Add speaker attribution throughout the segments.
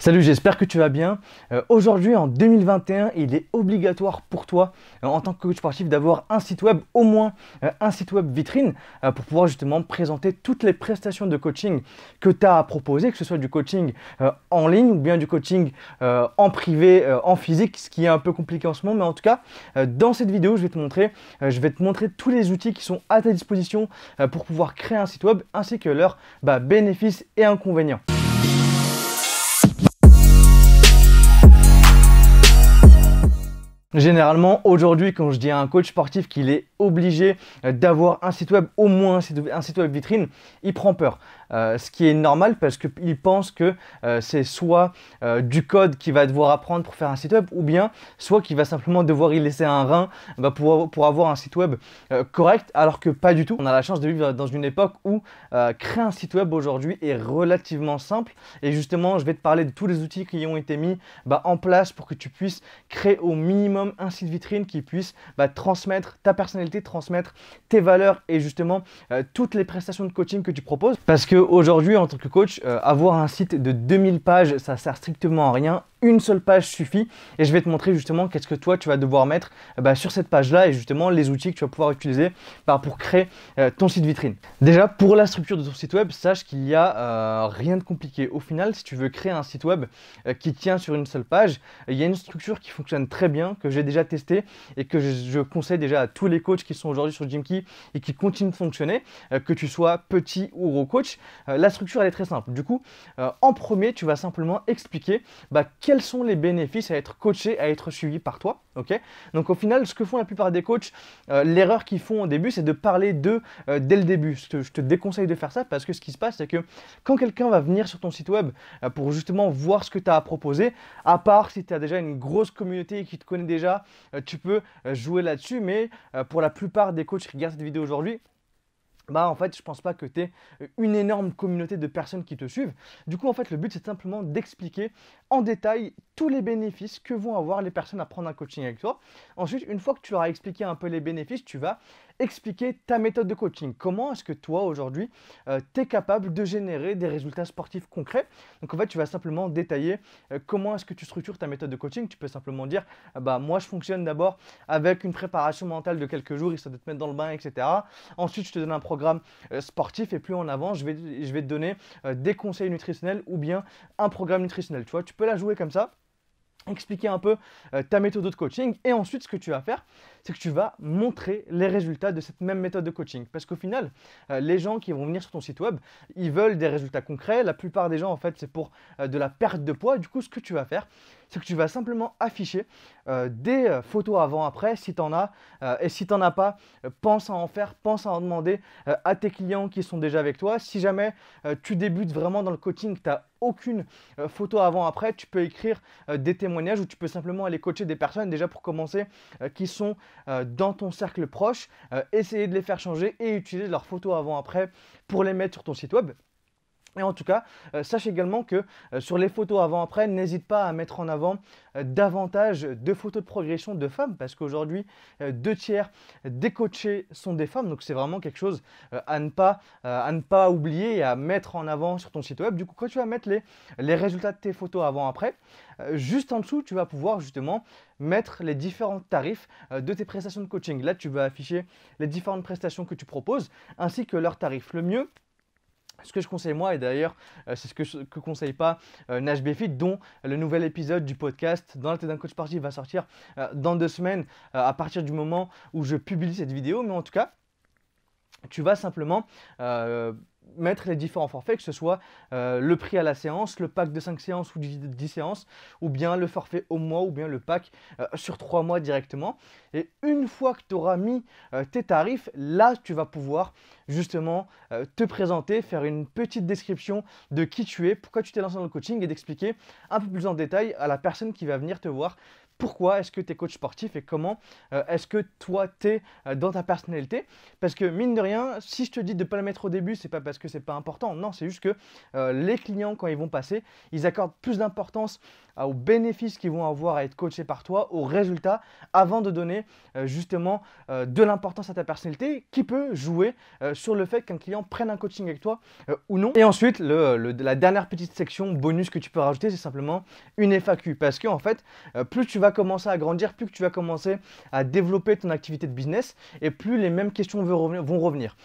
Speaker 1: Salut, j'espère que tu vas bien. Aujourd'hui, en 2021, il est obligatoire pour toi, en tant que coach sportif, d'avoir un site web, au moins un site web vitrine, pour pouvoir justement présenter toutes les prestations de coaching que tu as à proposer, que ce soit du coaching en ligne ou bien du coaching en privé, en physique, ce qui est un peu compliqué en ce moment. Mais en tout cas, dans cette vidéo, je vais te montrer tous les outils qui sont à ta disposition pour pouvoir créer un site web, ainsi que leurs bénéfices et inconvénients. Généralement, aujourd'hui, quand je dis à un coach sportif qu'il est obligé d'avoir un site web, au moins un site web vitrine, il prend peur. Ce qui est normal parce qu'il pense que c'est soit du code qu'il va devoir apprendre pour faire un site web, ou bien soit qu'il va simplement devoir y laisser un rein pour avoir un site web correct, alors que pas du tout. On a la chance de vivre dans une époque où créer un site web aujourd'hui est relativement simple. Et justement, je vais te parler de tous les outils qui ont été mis en place pour que tu puisses créer au minimum un site vitrine qui puisse transmettre ta personnalité, transmettre tes valeurs et justement toutes les prestations de coaching que tu proposes. Parce qu'aujourd'hui, en tant que coach, avoir un site de 2000 pages, ça sert strictement à rien. Une seule page suffit et je vais te montrer justement qu'est-ce que toi tu vas devoir mettre sur cette page là et justement les outils que tu vas pouvoir utiliser pour créer ton site vitrine. Déjà, pour la structure de ton site web, sache qu'il n'y a rien de compliqué. Au final, si tu veux créer un site web qui tient sur une seule page, il y a une structure qui fonctionne très bien, que j'ai déjà testé et que je conseille déjà à tous les coachs qui sont aujourd'hui sur Gymkey et qui continuent de fonctionner, que tu sois petit ou gros coach. La structure elle est très simple. Du coup, en premier, tu vas simplement expliquer quels sont les bénéfices à être coaché, à être suivi par toi. Okay, donc au final, ce que font la plupart des coachs, l'erreur qu'ils font au début, c'est de parler d'eux dès le début. Je te déconseille de faire ça parce que ce qui se passe, c'est que quand quelqu'un va venir sur ton site web pour justement voir ce que tu as à proposer, à part si tu as déjà une grosse communauté qui te connaît déjà, tu peux jouer là-dessus, mais pour la plupart des coachs qui regardent cette vidéo aujourd'hui, en fait, je pense pas que tu aies une énorme communauté de personnes qui te suivent. Du coup, en fait, le but, c'est simplement d'expliquer en détail tous les bénéfices que vont avoir les personnes à prendre un coaching avec toi. Ensuite, une fois que tu leur as expliqué un peu les bénéfices, tu vas expliquer ta méthode de coaching. Comment est-ce que toi, aujourd'hui, tu es capable de générer des résultats sportifs concrets. Donc, en fait, tu vas simplement détailler comment est-ce que tu structures ta méthode de coaching. Tu peux simplement dire, moi, je fonctionne d'abord avec une préparation mentale de quelques jours, histoire de te mettre dans le bain, etc. Ensuite, je te donne un programme sportif et plus en avant, je vais te donner des conseils nutritionnels ou bien un programme nutritionnel. Tu vois, tu peux la jouer comme ça. Expliquer un peu ta méthode de coaching et ensuite ce que tu vas faire, c'est que tu vas montrer les résultats de cette même méthode de coaching parce qu'au final, les gens qui vont venir sur ton site web, ils veulent des résultats concrets. La plupart des gens, en fait, c'est pour de la perte de poids. Du coup, ce que tu vas faire, c'est que tu vas simplement afficher des photos avant-après si tu en as et si tu n'en as pas, pense à en faire, pense à en demander à tes clients qui sont déjà avec toi. Si jamais tu débutes vraiment dans le coaching, tu n'as aucune photo avant-après, tu peux écrire des témoignages ou tu peux simplement aller coacher des personnes déjà pour commencer qui sont dans ton cercle proche, essayer de les faire changer et utiliser leurs photos avant-après pour les mettre sur ton site web. Et en tout cas, sache également que sur les photos avant-après, n'hésite pas à mettre en avant davantage de photos de progression de femmes parce qu'aujourd'hui, 2/3 des coachés sont des femmes. Donc, c'est vraiment quelque chose à ne pas oublier et à mettre en avant sur ton site web. Du coup, quand tu vas mettre les résultats de tes photos avant-après, juste en dessous, tu vas pouvoir justement mettre les différents tarifs de tes prestations de coaching. Là, tu vas afficher les différentes prestations que tu proposes ainsi que leurs tarifs. Le mieux, ce que je conseille moi, et d'ailleurs c'est ce que conseille pas Nash Befit, dont le nouvel épisode du podcast dans la tête d'un coach sportif va sortir dans 2 semaines à partir du moment où je publie cette vidéo. Mais en tout cas, tu vas simplement mettre les différents forfaits, que ce soit le prix à la séance, le pack de 5 séances ou 10 séances, ou bien le forfait au mois, ou bien le pack sur 3 mois directement. Et une fois que tu auras mis tes tarifs, là, tu vas pouvoir justement te présenter, faire une petite description de qui tu es, pourquoi tu t'es lancé dans le coaching et d'expliquer un peu plus en détail à la personne qui va venir te voir pourquoi est-ce que tu es coach sportif et comment est-ce que toi tu es dans ta personnalité. Parce que mine de rien, si je te dis de ne pas le mettre au début, c'est pas parce que c'est pas important. Non, c'est juste que les clients, quand ils vont passer, ils accordent plus d'importance aux bénéfices qu'ils vont avoir à être coachés par toi, aux résultats, avant de donner justement de l'importance à ta personnalité qui peut jouer sur le fait qu'un client prenne un coaching avec toi ou non. Et ensuite, la dernière petite section bonus que tu peux rajouter, c'est simplement une FAQ. Parce que en fait, plus tu vas commencer à grandir, plus que tu vas commencer à développer ton activité de business, et plus les mêmes questions vont revenir.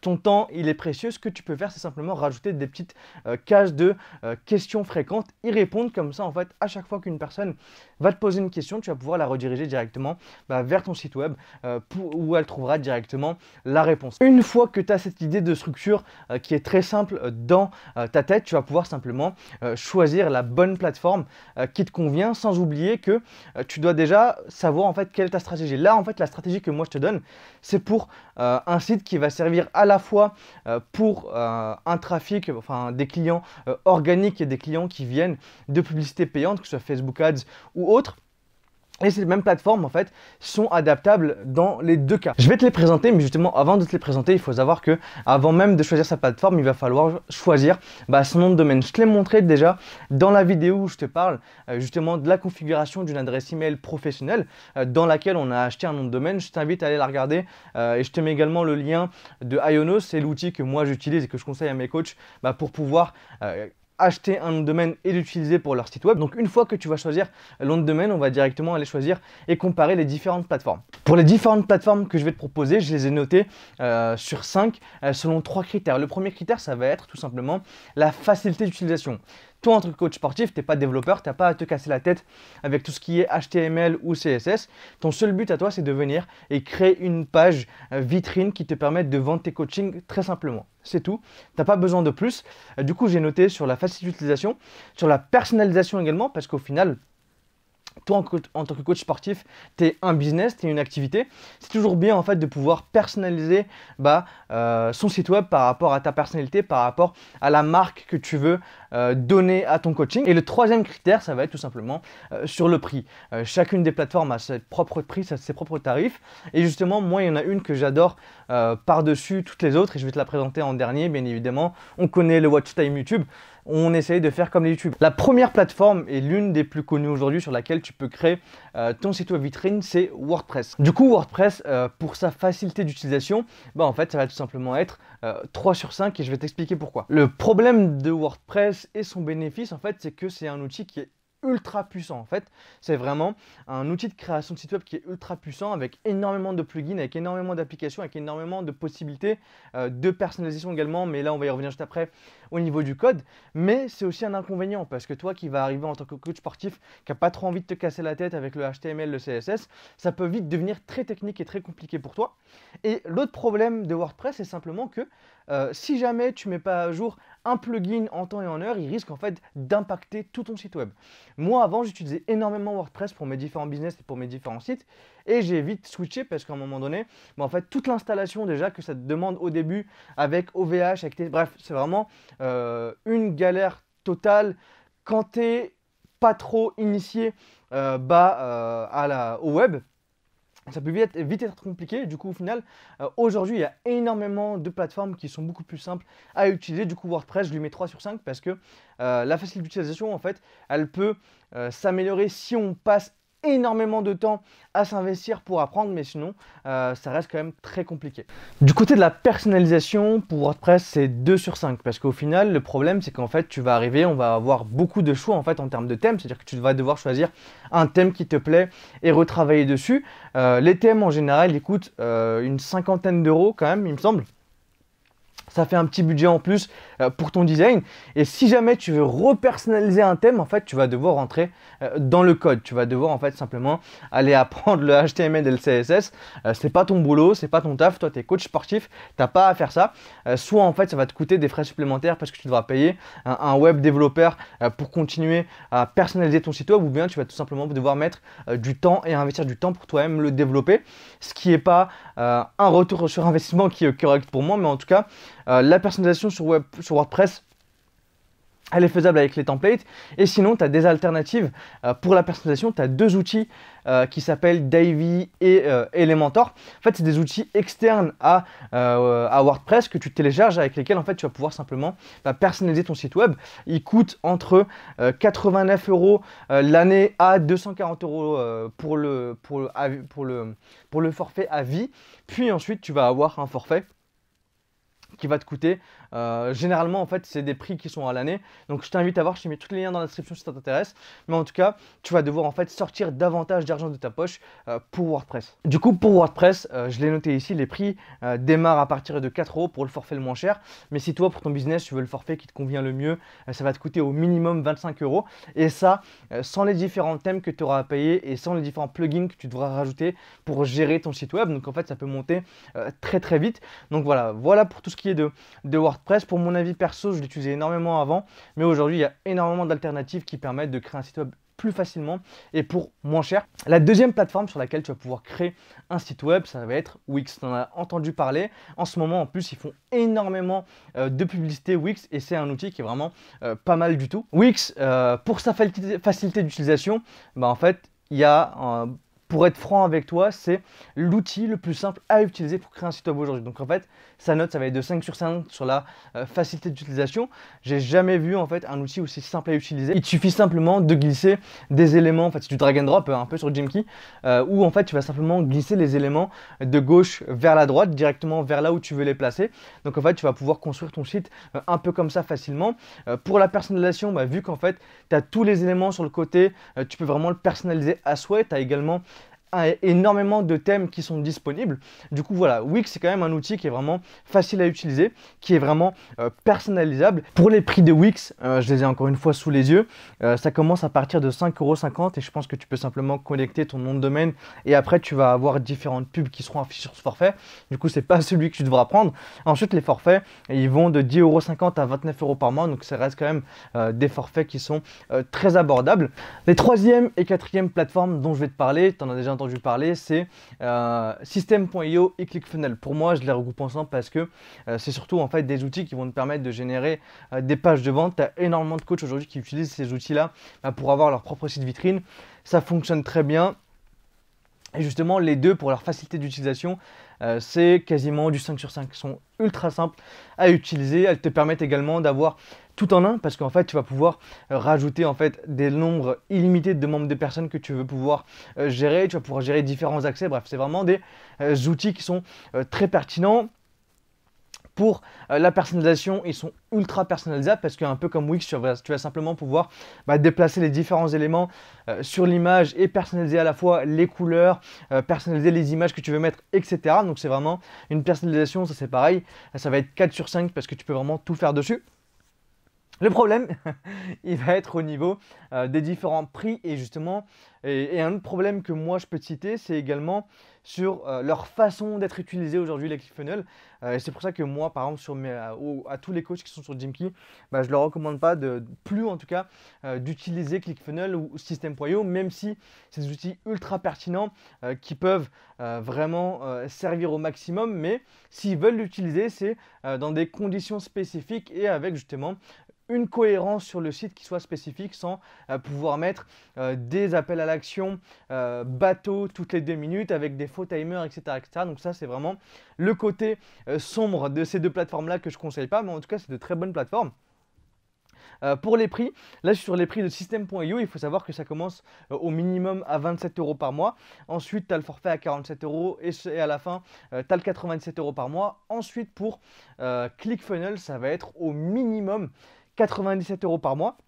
Speaker 1: Ton temps, il est précieux. Ce que tu peux faire, c'est simplement rajouter des petites cases de questions fréquentes, y répondre comme ça. En fait, à chaque fois qu'une personne va te poser une question, tu vas pouvoir la rediriger directement vers ton site web où elle trouvera directement la réponse. Une fois que tu as cette idée de structure qui est très simple dans ta tête, tu vas pouvoir simplement choisir la bonne plateforme qui te convient, sans oublier que tu dois déjà savoir en fait quelle est ta stratégie. Là, en fait, la stratégie que moi je te donne, c'est pour un site qui va servir à la fois pour un trafic, enfin des clients organiques et des clients qui viennent de publicités payantes, que ce soit Facebook Ads ou autres. Et ces mêmes plateformes en fait sont adaptables dans les deux cas. Je vais te les présenter, mais justement avant de te les présenter, il faut savoir que avant même de choisir sa plateforme, il va falloir choisir son nom de domaine. Je te l'ai montré déjà dans la vidéo où je te parle justement de la configuration d'une adresse email professionnelle dans laquelle on a acheté un nom de domaine. Je t'invite à aller la regarder et je te mets également le lien de Ionos. C'est l'outil que moi j'utilise et que je conseille à mes coachs pour pouvoir acheter un nom de domaine et l'utiliser pour leur site web. Donc une fois que tu vas choisir le nom de domaine, on va directement aller choisir et comparer les différentes plateformes. Pour les différentes plateformes que je vais te proposer, je les ai notées sur 5 selon 3 critères. Le premier critère, ça va être tout simplement la facilité d'utilisation. Toi, en tant que coach sportif, tu n'es pas développeur, tu n'as pas à te casser la tête avec tout ce qui est HTML ou CSS. Ton seul but à toi, c'est de venir et créer une page vitrine qui te permette de vendre tes coachings très simplement. C'est tout. Tu n'as pas besoin de plus. Du coup, j'ai noté sur la facilité d'utilisation, sur la personnalisation également, parce qu'au final, toi, en tant que coach sportif, tu es un business, tu es une activité. C'est toujours bien en fait de pouvoir personnaliser son site web par rapport à ta personnalité, par rapport à la marque que tu veux donner à ton coaching. Et le troisième critère, ça va être tout simplement sur le prix. Chacune des plateformes a ses propres prix, ses propres tarifs. Et justement, moi, il y en a une que j'adore par-dessus toutes les autres et je vais te la présenter en dernier, bien évidemment. On connaît le watch time YouTube. On essaye de faire comme les YouTube. La première plateforme et l'une des plus connues aujourd'hui sur laquelle tu peux créer ton site web vitrine, c'est WordPress. Du coup, WordPress, pour sa facilité d'utilisation, en fait, ça va tout simplement être 3 sur 5 et je vais t'expliquer pourquoi. Le problème de WordPress et son bénéfice, en fait, c'est que c'est un outil qui est ultra puissant. En fait, c'est vraiment un outil de création de site web qui est ultra puissant avec énormément de plugins, avec énormément d'applications, avec énormément de possibilités de personnalisation également, mais là on va y revenir juste après au niveau du code. Mais c'est aussi un inconvénient parce que toi qui vas arriver en tant que coach sportif qui n'a pas trop envie de te casser la tête avec le HTML, le CSS, ça peut vite devenir très technique et très compliqué pour toi. Et l'autre problème de WordPress, c'est simplement que si jamais tu ne mets pas à jour un plugin en temps et en heure, il risque en fait d'impacter tout ton site web. Moi avant, j'utilisais énormément WordPress pour mes différents business et pour mes différents sites et j'ai vite switché parce qu'à un moment donné, en fait toute l'installation déjà que ça te demande au début avec OVH, bref, c'est vraiment une galère totale quand tu n'es pas trop initié au web. Ça peut vite être compliqué. Du coup, au final, aujourd'hui, il y a énormément de plateformes qui sont beaucoup plus simples à utiliser. Du coup, WordPress, je lui mets 3 sur 5 parce que la facilité d'utilisation, en fait, elle peut s'améliorer si on passe énormément de temps à s'investir pour apprendre, mais sinon ça reste quand même très compliqué. Du côté de la personnalisation, pour WordPress, c'est 2 sur 5 parce qu'au final, le problème, c'est qu'en fait, tu vas arriver, on va avoir beaucoup de choix en fait en termes de thèmes, c'est-à-dire que tu vas devoir choisir un thème qui te plaît et retravailler dessus. Les thèmes, en général, ils coûtent une 50aine d'euros quand même, il me semble. Ça fait un petit budget en plus pour ton design. Et si jamais tu veux repersonnaliser un thème, en fait, tu vas devoir rentrer dans le code. Tu vas devoir en fait simplement aller apprendre le HTML et le CSS. C'est pas ton boulot, c'est pas ton taf. Toi, tu es coach sportif, t'as pas à faire ça. Soit en fait, ça va te coûter des frais supplémentaires parce que tu devras payer un web développeur pour continuer à personnaliser ton site web, ou bien tu vas tout simplement devoir mettre du temps et investir du temps pour toi-même le développer. Ce qui n'est pas un retour sur investissement qui est correct pour moi, mais en tout cas, la personnalisation sur WordPress, Elle est faisable avec les templates. Et sinon, tu as des alternatives pour la personnalisation. Tu as deux outils qui s'appellent Divi et Elementor. En fait, c'est des outils externes à WordPress que tu télécharges, avec lesquels en fait, tu vas pouvoir simplement personnaliser ton site web. Ils coûtent entre 89 € l'année à 240 € pour le forfait à vie. Puis ensuite, tu vas avoir un forfait qui va te coûter. Généralement, en fait, c'est des prix qui sont à l'année. Donc, je t'invite à voir, je te mets tous les liens dans la description si ça t'intéresse. Mais en tout cas, tu vas devoir en fait sortir davantage d'argent de ta poche pour WordPress. Du coup, pour WordPress, je l'ai noté ici, les prix démarrent à partir de 4 € pour le forfait le moins cher. Mais si toi, pour ton business, tu veux le forfait qui te convient le mieux, ça va te coûter au minimum 25 €. Et ça, sans les différents thèmes que tu auras à payer et sans les différents plugins que tu devras rajouter pour gérer ton site web. Donc, en fait, ça peut monter très très vite. Donc, voilà pour tout ce qui est de WordPress. Pour mon avis perso, je l'utilisais énormément avant, mais aujourd'hui, il y a énormément d'alternatives qui permettent de créer un site web plus facilement et pour moins cher. La deuxième plateforme sur laquelle tu vas pouvoir créer un site web, ça va être Wix. Tu en as entendu parler. En ce moment, en plus, ils font énormément de publicité Wix et c'est un outil qui est vraiment pas mal du tout. Wix, pour sa facilité d'utilisation, en fait, il y a pour être franc avec toi, c'est l'outil le plus simple à utiliser pour créer un site web aujourd'hui. Donc en fait, sa note, ça va être de 5 sur 5 sur la facilité d'utilisation. J'ai jamais vu en fait un outil aussi simple à utiliser. Il te suffit simplement de glisser des éléments, en fait c'est du drag and drop un peu sur Gymkey, où en fait tu vas simplement glisser les éléments de gauche vers la droite, directement vers là où tu veux les placer. Donc en fait, tu vas pouvoir construire ton site un peu comme ça facilement. Pour la personnalisation, vu qu'en fait tu as tous les éléments sur le côté, tu peux vraiment le personnaliser à souhait. Tu as également énormément de thèmes qui sont disponibles. Du coup, voilà, Wix, c'est quand même un outil qui est vraiment facile à utiliser, qui est vraiment personnalisable. Pour les prix de Wix, je les ai encore une fois sous les yeux. Ça commence à partir de 5,50 € et je pense que tu peux simplement connecter ton nom de domaine et après, tu vas avoir différentes pubs qui seront affichées sur ce forfait. Du coup, c'est pas celui que tu devras prendre. Ensuite, les forfaits, ils vont de 10,50 € à 29 € par mois. Donc, ça reste quand même des forfaits qui sont très abordables. Les troisième et quatrième plateformes dont je vais te parler, tu en as déjà entendu parler, c'est System.io et ClickFunnels. Pour moi, je les regroupe ensemble parce que c'est surtout en fait des outils qui vont te permettre de générer des pages de vente. Tu as énormément de coachs aujourd'hui qui utilisent ces outils-là pour avoir leur propre site vitrine. Ça fonctionne très bien. Et justement, les deux, pour leur facilité d'utilisation, c'est quasiment du 5 sur 5. Ils sont ultra simples à utiliser. Elles te permettent également d'avoir tout en un parce qu'en fait, tu vas pouvoir rajouter en fait des nombres illimités de membres de personnes que tu veux pouvoir gérer. Tu vas pouvoir gérer différents accès. Bref, c'est vraiment des outils qui sont très pertinents. Pour la personnalisation, ils sont ultra personnalisables parce qu'un peu comme Wix, tu vas simplement pouvoir déplacer les différents éléments sur l'image et personnaliser à la fois les couleurs, personnaliser les images que tu veux mettre, etc. Donc c'est vraiment une personnalisation, ça c'est pareil, ça va être 4 sur 5 parce que tu peux vraiment tout faire dessus. Le problème, il va être au niveau des différents prix et justement, et un autre problème que moi je peux te citer, c'est également sur leur façon d'être utilisée aujourd'hui les ClickFunnels. Et c'est pour ça que moi, par exemple, à tous les coachs qui sont sur Gymkey, je ne leur recommande pas plus en tout cas d'utiliser ClickFunnels ou System.io, même si c'est des outils ultra pertinents qui peuvent vraiment servir au maximum. Mais s'ils veulent l'utiliser, c'est dans des conditions spécifiques et avec justement une cohérence sur le site qui soit spécifique sans pouvoir mettre des appels à l'action bateau toutes les 2 minutes avec des faux timers, etc., etc. Donc ça, c'est vraiment le côté sombre de ces deux plateformes-là que je ne conseille pas, mais en tout cas, c'est de très bonnes plateformes. Pour les prix, là je suis sur les prix de System.io, il faut savoir que ça commence au minimum à 27 € par mois. Ensuite, tu as le forfait à 47 € et à la fin, tu as le 97 € par mois. Ensuite, pour ClickFunnels, ça va être au minimum 97 € par mois.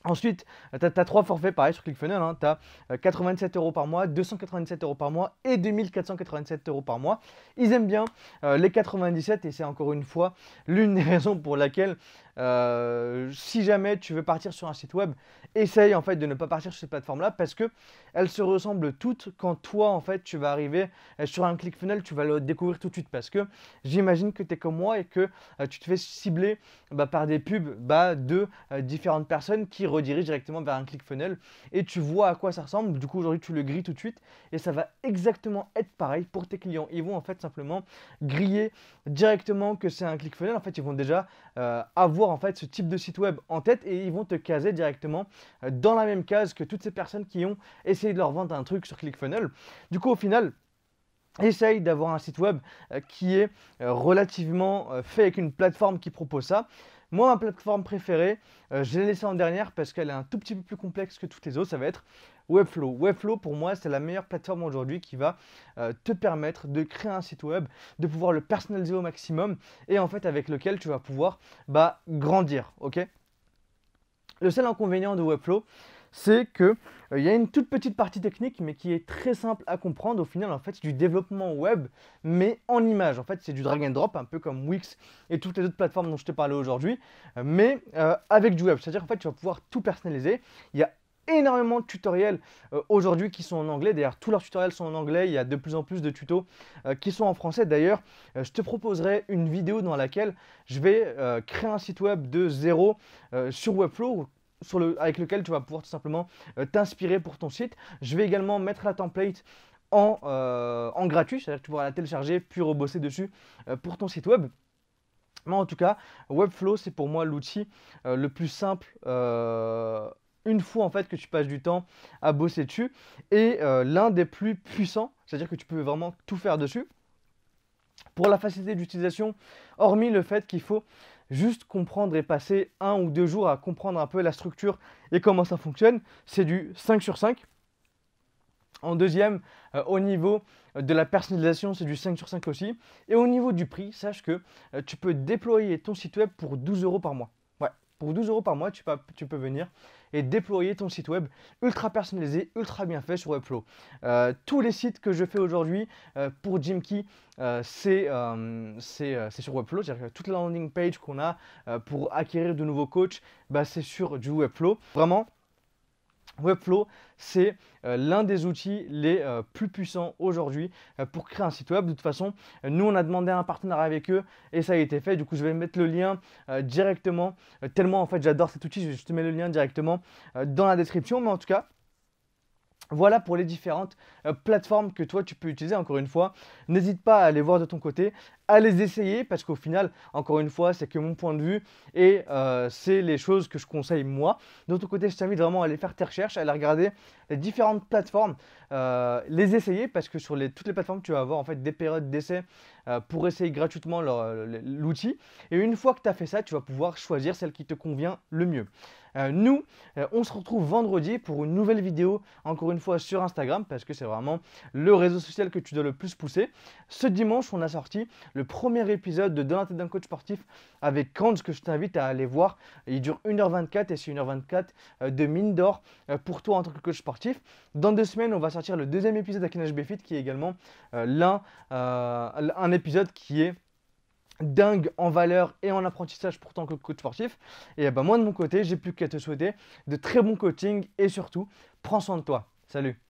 Speaker 1: Ensuite, tu as 3 forfaits pareil sur ClickFunnels, tu as 87 € par mois, 297 € par mois et 2487 € par mois. Ils aiment bien les 97 et c'est encore une fois l'une des raisons pour laquelle si jamais tu veux partir sur un site web, essaye en fait de ne pas partir sur cette plateforme-là parce que elles se ressemblent toutes. Quand toi en fait tu vas arriver sur un ClickFunnels, tu vas le découvrir tout de suite parce que j'imagine que tu es comme moi et que tu te fais cibler par des pubs de différentes personnes qui redirigent directement vers un ClickFunnels et tu vois à quoi ça ressemble. Du coup aujourd'hui tu le grilles tout de suite et ça va exactement être pareil pour tes clients. Ils vont en fait simplement griller directement que c'est un ClickFunnels. En fait ils vont déjà avoir avoir en fait ce type de site web en tête et ils vont te caser directement dans la même case que toutes ces personnes qui ont essayé de leur vendre un truc sur ClickFunnels. Du coup, au final, essaye d'avoir un site web qui est relativement fait avec une plateforme qui propose ça. Moi, ma plateforme préférée, je l'ai laissée en dernière parce qu'elle est un tout petit peu plus complexe que toutes les autres. Ça va être Webflow. Webflow, pour moi, c'est la meilleure plateforme aujourd'hui qui va te permettre de créer un site web, de pouvoir le personnaliser au maximum et en fait avec lequel tu vas pouvoir grandir. Ok. Le seul inconvénient de Webflow, c'est qu'il y a une toute petite partie technique, mais qui est très simple à comprendre. Au final, en fait, c'est du développement web, mais en image. En fait, c'est du drag and drop, un peu comme Wix et toutes les autres plateformes dont je te parlais aujourd'hui, mais avec du web. C'est-à-dire, en fait, tu vas pouvoir tout personnaliser. Il y a énormément de tutoriels aujourd'hui qui sont en anglais. D'ailleurs, tous leurs tutoriels sont en anglais. Il y a de plus en plus de tutos qui sont en français. D'ailleurs, je te proposerai une vidéo dans laquelle je vais créer un site web de zéro sur Webflow avec lequel tu vas pouvoir tout simplement t'inspirer pour ton site. Je vais également mettre la template en gratuit, c'est-à-dire que tu pourras la télécharger puis rebosser dessus pour ton site web. Mais en tout cas, Webflow, c'est pour moi l'outil le plus simple une fois en fait que tu passes du temps à bosser dessus et l'un des plus puissants, c'est-à-dire que tu peux vraiment tout faire dessus. Pour la facilité d'utilisation, hormis le fait qu'il faut juste comprendre et passer 1 ou 2 jours à comprendre un peu la structure et comment ça fonctionne, c'est du 5 sur 5. En deuxième, au niveau de la personnalisation, c'est du 5 sur 5 aussi. Et au niveau du prix, sache que tu peux déployer ton site web pour 12 € par mois. Ouais, pour 12 € par mois, tu peux venir et déployer ton site web ultra personnalisé, ultra bien fait sur Webflow. Tous les sites que je fais aujourd'hui pour Jimkey, c'est sur Webflow. C'est-à-dire que toute la landing page qu'on a pour acquérir de nouveaux coachs, c'est sur du Webflow. Vraiment, Webflow, c'est l'un des outils les plus puissants aujourd'hui pour créer un site web. De toute façon, nous, on a demandé un partenariat avec eux et ça a été fait. Du coup, je vais mettre le lien directement. Tellement, en fait, j'adore cet outil, je te mets le lien directement dans la description. Mais en tout cas, voilà pour les différentes plateformes que toi tu peux utiliser. Encore une fois, n'hésite pas à aller voir de ton côté, à les essayer parce qu'au final, encore une fois, c'est que mon point de vue et c'est les choses que je conseille moi. De ton côté, je t'invite vraiment à aller faire tes recherches, à aller regarder les différentes plateformes, les essayer parce que sur toutes les plateformes, tu vas avoir en fait des périodes d'essai pour essayer gratuitement l'outil. Et une fois que tu as fait ça, tu vas pouvoir choisir celle qui te convient le mieux. Nous, on se retrouve vendredi pour une nouvelle vidéo, encore une fois sur Instagram, parce que c'est vraiment le réseau social que tu dois le plus pousser. Ce dimanche, on a sorti le premier épisode de Dans la tête d'un coach sportif avec Kanz, que je t'invite à aller voir. Il dure 1h24 et c'est 1h24 de mine d'or pour toi en tant que coach sportif. Dans 2 semaines, on va sortir le deuxième épisode avec NHB Fit, qui est également un épisode qui est dingue en valeur et en apprentissage pour tant que coach sportif. Et moi de mon côté, j'ai plus qu'à te souhaiter de très bons coachings et surtout, prends soin de toi. Salut!